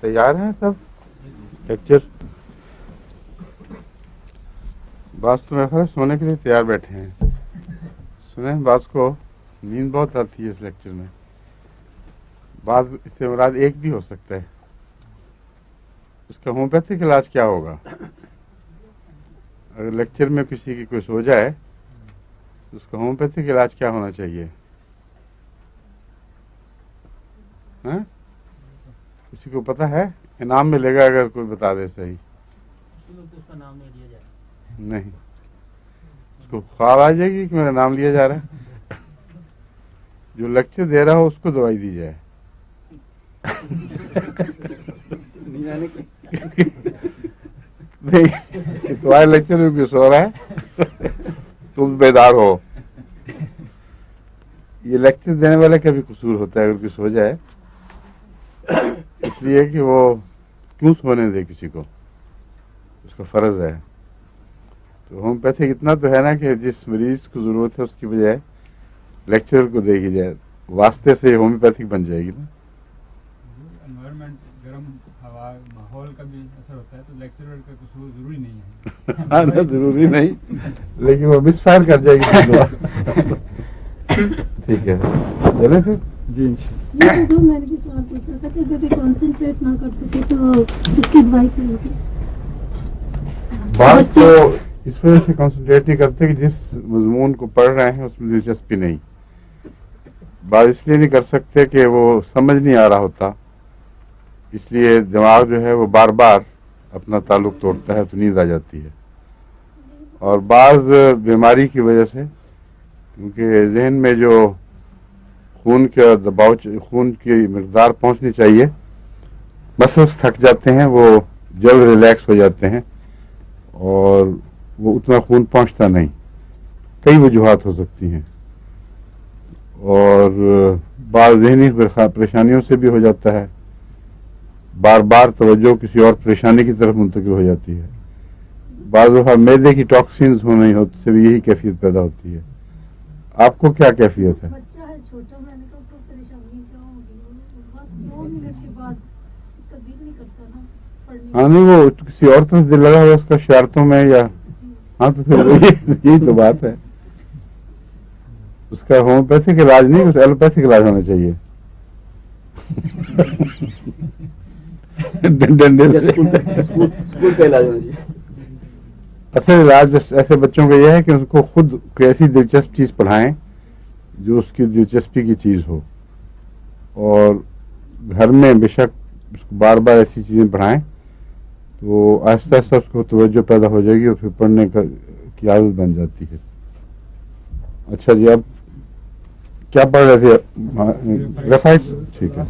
تیار ہیں سب لیکچر؟ بعض تو میرا خیال ہے سونے کے لیے تیار بیٹھے ہیں. سنیں بعض کو نیند بہت آتی ہے اس لیکچر میں. بعض اس سے مراد ایک بھی ہو سکتا ہے. اس کا ہومیوپیتھک علاج کیا ہوگا؟ اگر لیکچر میں کسی کی کوئی سو جائے تو اس کا ہومیوپیتھک علاج کیا ہونا چاہیے؟ ہاں کسی کو پتہ ہے؟ انعام ملے گا اگر کوئی بتا دے. صحیح نہیں، اس کو خواب آ جائے گی کہ میرا نام لیا جا رہا ہے. جو لیکچر دے رہا ہو اس کو دوائی دی جائے. نہیں، تمہارے لیکچر میں کوئی سو رہا ہے تم بیدار ہو. یہ لیکچر دینے والے کا بھی قصور ہوتا ہے اگر کوئی سو جائے، اس لیے کہ وہ کیوں سونے دے کسی کو، اس کا فرض ہے. تو ہومیوپیتھک اتنا تو ہے نا کہ جس مریض کو ضرورت ہے اس کی بجائے لیکچرر کو دے گی جائے. واسطے سے ہومیوپیتھک بن جائے گی نا. انوائرمنٹ گرم ہوا ماحول کا بھی اثر ہوتا ہے تو لیکچرر کا قصور ضروری نہیں ہے. ہاں ضروری نہیں، لیکن وہ مس فائر کر جائے گی. ٹھیک ہے چلے پھر. جی جو میں نے بھی سوال پوچھا تھا کہ اگر کانسنٹریٹ نہ کر سکے تو اس کی دوائی کیا ہوگی؟ بات تو اس وجہ سے کانسنٹریٹ نہیں کرتے کہ جس مضمون کو پڑھ رہے ہیں اس میں دلچسپی نہیں. بات اس لیے نہیں کر سکتے کہ وہ سمجھ نہیں آ رہا ہوتا، اس لیے دماغ جو ہے وہ بار بار اپنا تعلق توڑتا ہے تو نیند آ جاتی ہے. اور بعض بیماری کی وجہ سے کیونکہ ذہن میں جو خون کا دباؤ، خون کی مقدار پہنچنی چاہیے، مسلس تھک جاتے ہیں، وہ جلد ریلیکس ہو جاتے ہیں اور وہ اتنا خون پہنچتا نہیں. کئی وجوہات ہو سکتی ہیں، اور بعض ذہنی پریشانیوں سے بھی ہو جاتا ہے. بار بار توجہ کسی اور پریشانی کی طرف منتقل ہو جاتی ہے. بعض دفعہ معدے کی ٹاکسینز ہونے سے بھی یہی کیفیت پیدا ہوتی ہے. آپ کو کیا کیفیت ہے؟ بچہ ہے چھوٹا، میں نے کہا اس کو پریشانی کیا ہوگی، بس 2 منٹ کے بعد اس کا دل نہیں کرتا نا پڑھنے. ہاں نہیں، وہ کسی اور طرف دل لگا ہوا اس کا شرارتوں میں یا ہاں، تو پھر یہی تو بات ہے. اس کا ہومیوپیتھک علاج نہیں، اس ایلوپیتھک علاج ہونا چاہیے. ڈنڈے سے اسکول کا علاج ہونا چاہیے. اصل علاج ایسے بچوں کا یہ ہے کہ اس کو خود کوئی ایسی دلچسپ چیز پڑھائیں جو اس کی دلچسپی کی چیز ہو، اور گھر میں بے شک اس کو بار بار ایسی چیزیں پڑھائیں تو آہستہ آہستہ اس کو توجہ پیدا ہو جائے گی اور پھر پڑھنے کی عادت بن جاتی ہے. اچھا جی، اب کیا پڑھ رہے تھے؟ گریفائٹ. ٹھیک ہے.